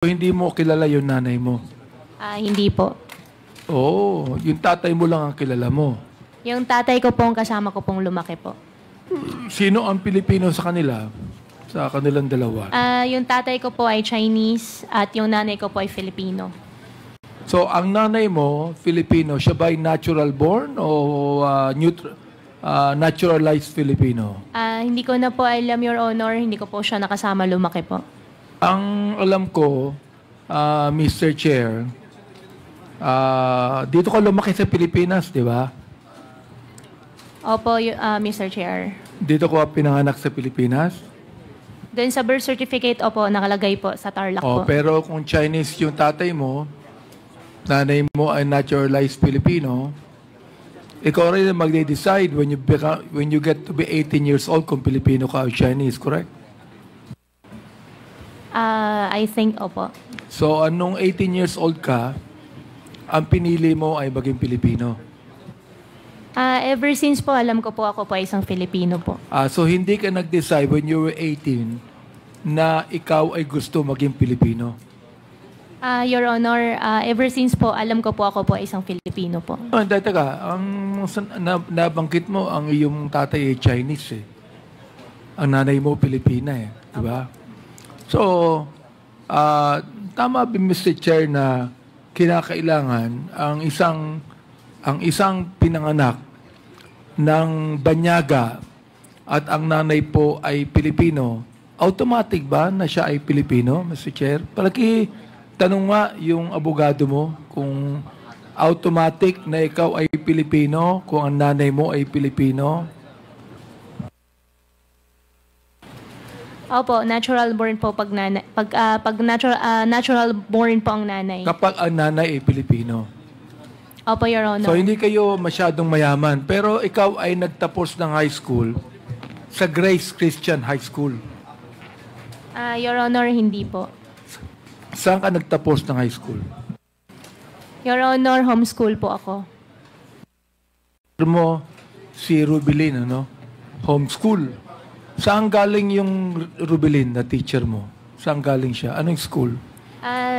Hindi mo kilala yung nanay mo? Hindi po. Oo, yung tatay mo lang ang kilala mo. Yung tatay ko pong kasama ko pong lumaki po. Sino ang Pilipino sa kanila? Sa kanilang dalawa? Yung tatay ko po ay Chinese at yung nanay ko po ay Filipino. So, ang nanay mo, Filipino, siya ba ay natural born o naturalized Filipino? Hindi ko na po alam, Your Honor. Hindi ko po siya nakasama lumaki po. Ang alam ko, Mr. Chair, dito ka lumaki sa Pilipinas, di ba? Opo, Mr. Chair. Dito ko pinanganak sa Pilipinas? Doon sa birth certificate, opo, nakalagay po sa Tarlac po. Pero kung Chinese yung tatay mo, nanay mo ay naturalized Filipino, ikaw rin ang magde-decide when you get to be 18 years old kung Filipino ka o Chinese, correct? I think, opo. So, anong 18 years old ka, ang pinili mo ay maging Pilipino? Ever since po, alam ko po ako po ay isang Filipino po. So, hindi ka nag-decide when you were 18 na ikaw ay gusto maging Pilipino? Your Honor, ever since po, alam ko po ako po ay isang Filipino po. Teka, nabanggit mo, ang iyong tatay ay Chinese eh. Ang nanay mo, Pilipina eh. Diba? So, tama ba, Mr. Chair, na kinakailangan ang isang pinanganak ng banyaga at ang nanay po ay Pilipino, automatic ba na siya ay Pilipino, Mr. Chair? Palagi, tanong nga yung abogado mo kung automatic na ikaw ay Pilipino, kung ang nanay mo ay Pilipino. Opo, natural born po pag natural born po ang nanay. Kapag ang nanay ay Pilipino. Opo, Your Honor. So, hindi kayo masyadong mayaman. Pero ikaw ay nagtapos ng high school sa Grace Christian High School. Your Honor, hindi po. Saan ka nagtapos ng high school? Your Honor, homeschool po ako. Mo si Rubilin, ano? Homeschool. Saan galing yung Rubilin na teacher mo? Saan galing siya? Anong school?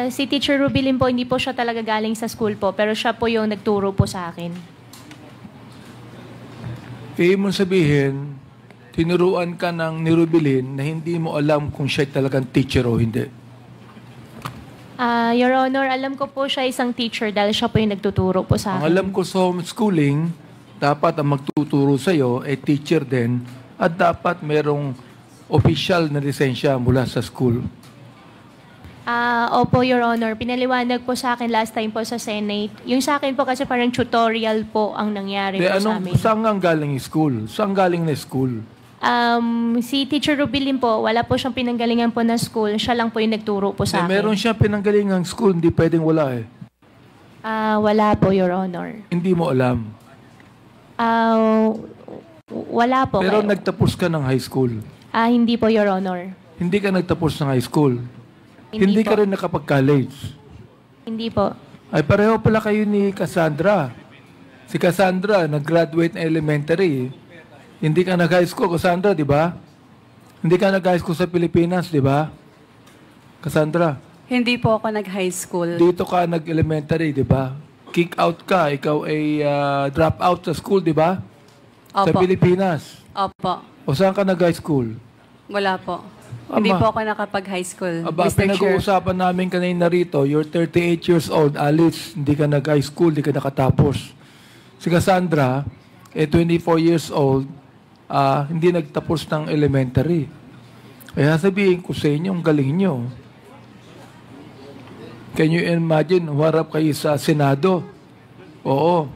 Si Teacher Rubilin po, hindi po siya talaga galing sa school po, pero siya po yung nagturo po sa akin. Ibig mong sabihin, tinuruan ka ng ni Rubilin na hindi mo alam kung siya talagang teacher o hindi. Your Honor, alam ko po siya isang teacher dahil siya po yung nagtuturo po sa akin. Ang alam ko sa homeschooling, dapat ang magtuturo sa'yo ay teacher din at dapat merong official na lisensya mula sa school. Opo, Your Honor. Pinaliwanag po sa akin last time po sa Senate. Yung sa akin po kasi parang tutorial po ang nangyari po sa amin. Saan ang galing yung school? Saan galing na school? Si Teacher Rubilin po, wala po siyang pinanggalingan po na school. Siya lang po yung nagturo po sa akin. Meron siyang pinanggalingang school, hindi pwedeng wala eh. Wala po, Your Honor. Hindi mo alam. Wala po. Pero nagtapos ka ng high school? Hindi po, Your Honor. Hindi ka nagtapos ng high school? Hindi ka rin nakapag-college? Hindi po. Ay, pareho pala kayo ni Cassandra. Si Cassandra, nag-graduate na elementary. Hindi ka nag-high school, Cassandra, di ba? Hindi ka nag-high school sa Pilipinas, di ba? Cassandra? Hindi po ako nag-high school. Dito ka nag-elementary, di ba? Kick out ka, ikaw ay drop out sa school, di ba? Opo. Sa Pilipinas. Opo. O saan ka nag-high school? Wala po. Hindi po ako nakapag-high school, Aba, Mr. Chair. pinag-uusapan namin kanina rito, you're 38 years old, Alice, hindi ka nag-high school, hindi ka nakatapos. Si Cassandra, 24 years old, hindi nagtapos ng elementary. Kaya sabihin ko sa inyo, ang galing nyo. Can you imagine, huwarap kayo sa Senado? Oo.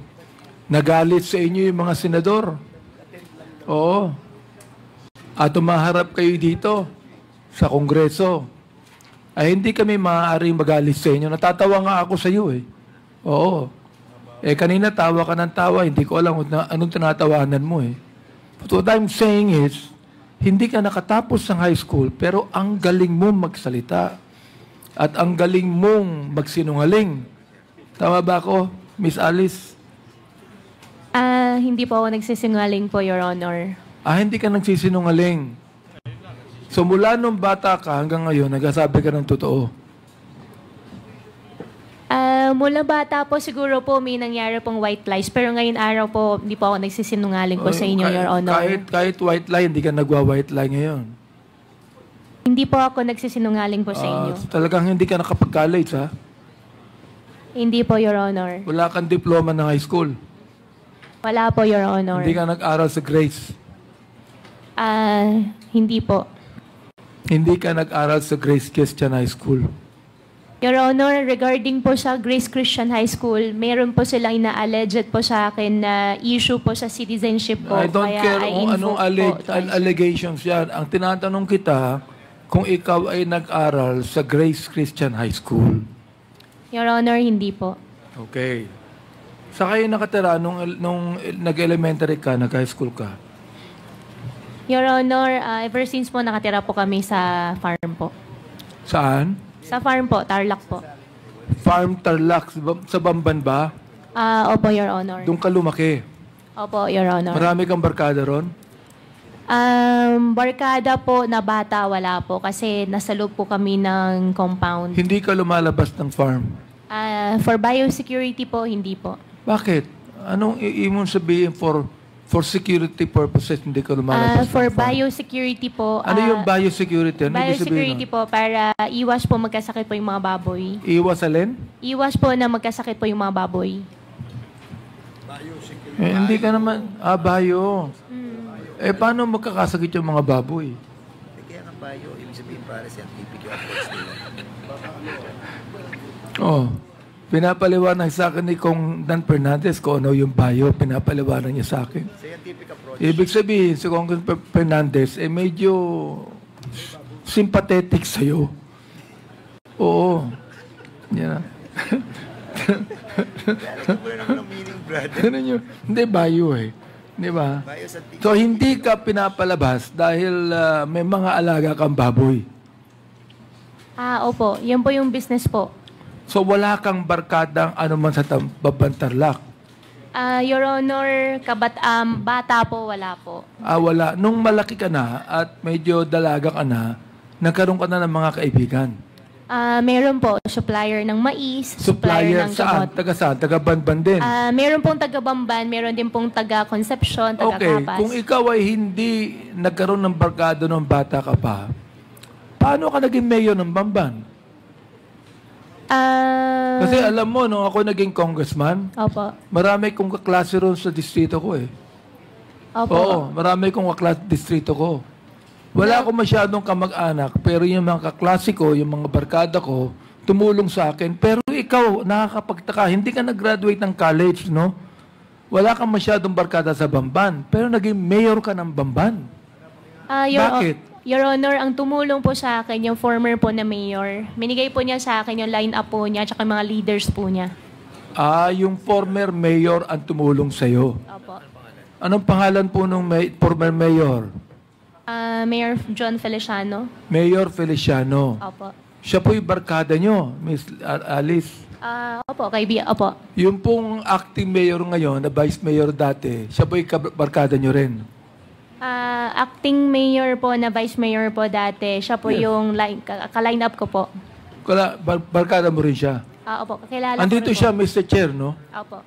Nagalit sa inyo yung mga senador. Oo. At umaharap kayo dito sa Kongreso. Ay hindi kami maaaring magalit sa inyo. Natatawa nga ako sa iyo eh. Oo. Kanina tawa ka ng tawa, hindi ko alam anong tinatawanan mo eh. But what I'm saying is, hindi ka nakatapos ng high school, pero ang galing mong magsalita. At ang galing mong magsinungaling. Tama ba ako, Miss Alice? Hindi po ako nagsisinungaling po, Your Honor. Hindi ka nagsisinungaling. So mula nung bata ka hanggang ngayon, nagsasabi ka ng totoo. Mula bata po siguro po may nangyari pong white lies. Pero ngayon araw po, hindi po ako nagsisinungaling po sa inyo, Your Honor. Kahit white lie, hindi ka nagwa-white lie ngayon. Hindi po ako nagsisinungaling po sa inyo. Talagang hindi ka nakapag-college, ha? Hindi po, Your Honor. Wala kang diploma ng high school. Wala po, Your Honor. Hindi ka nag-aral sa Grace. Hindi po. Hindi ka nag-aral sa Grace Christian High School. Your Honor, regarding po sa Grace Christian High School, meron po silang ina-alleged po sa akin na issue po sa citizenship po. I don't Kaya care I kung anong invoke po allegations yan. Ang tinatanong kita, kung ikaw ay nag-aral sa Grace Christian High School. Your Honor, hindi po. Okay. Sa kayo nakatira nung nag-elementary ka, nag-high school ka? Your Honor, ever since po nakatira po kami sa farm po. Saan? Sa farm po, Tarlac po. Farm Tarlac. Sa Bamban ba? Opo, Your Honor. Doon ka lumaki. Opo, Your Honor. Marami kang barkada ron? Barkada po na bata, wala po. Kasi nasa loob po kami ng compound. Hindi ka lumalabas ng farm. For biosecurity po, hindi po. Bakit? Anong iimon sabihin for security purposes hindi ka lumalabas For ng farm? biosecurity po. Ano yung biosecurity? Ano ibig sabihin Biosecurity nun? po para iwas po magkasakit po yung mga baboy. Iwas alin? Iwas po na magkasakit po yung mga baboy. Hindi ka naman. Bio. Paano magkakasakit yung mga baboy? Kaya nga bio, ibig sabihin para scientific yung approach nila. Pinapaliwanag sa akin ni Kong Dan Fernandez kung ano yung bio. Pinapaliwanag niya sa akin. Scientific approach. Ibig sabihin, si Kong Fernandez, medyo sympathetic sa'yo. Oo. Yan. Alam mo naman ang meaning, brother. Ganun yun. Hindi, bio eh. Di ba? Bio scientific. So, hindi ka pinapalabas dahil may mga alaga kang baboy. Opo. Yan po yung business po. So, wala kang barkadang anuman sa Babantarlak. Your Honor, bata po, wala po. Wala. Nung malaki ka na at medyo dalaga ka na, nagkaroon ka na ng mga kaibigan. Meron po, supplier ng mais, supplier ng saan? gamot. Taga saan? Taga Banban din. Meron pong taga-Bamban, meron din pong taga-Concepcion, Okay. taga-Kapas. Kung ikaw ay hindi nagkaroon ng barkado nung bata ka pa, paano ka naging mayor ng Bamban? Kasi alam mo, nung ako naging congressman, Opo. marami kong kaklase ron sa distrito ko eh. Opo. Oo, marami kong kaklase sa distrito ko. Wala akong masyadong kamag-anak, pero yung mga kaklase ko, yung mga barkada ko, tumulong sa akin. Pero ikaw, nakakapagtaka, hindi ka nag-graduate ng college, no? Wala kang masyadong barkada sa Bamban, pero naging mayor ka ng Bamban. Bakit? Your Honor, ang tumulong po sa akin, yung former po na mayor, minigay po niya sa akin yung line-up po niya at yung mga leaders po niya. Yung former mayor ang tumulong sa'yo. Opo. Anong pangalan po nung former mayor? Mayor John Feliciano. Mayor Feliciano. Opo. Siya po yung barkada nyo, Miss Alice. Opo, Opo. Yung pong acting mayor ngayon, na vice mayor dati, siya po yung barkada nyo rin. Acting mayor po na vice mayor po dati, siya po yung ka-line up ko po. Barkada mo rin siya. Opo, kakilala ko Andito rin siya, po. Mr. Chair, no? Opo.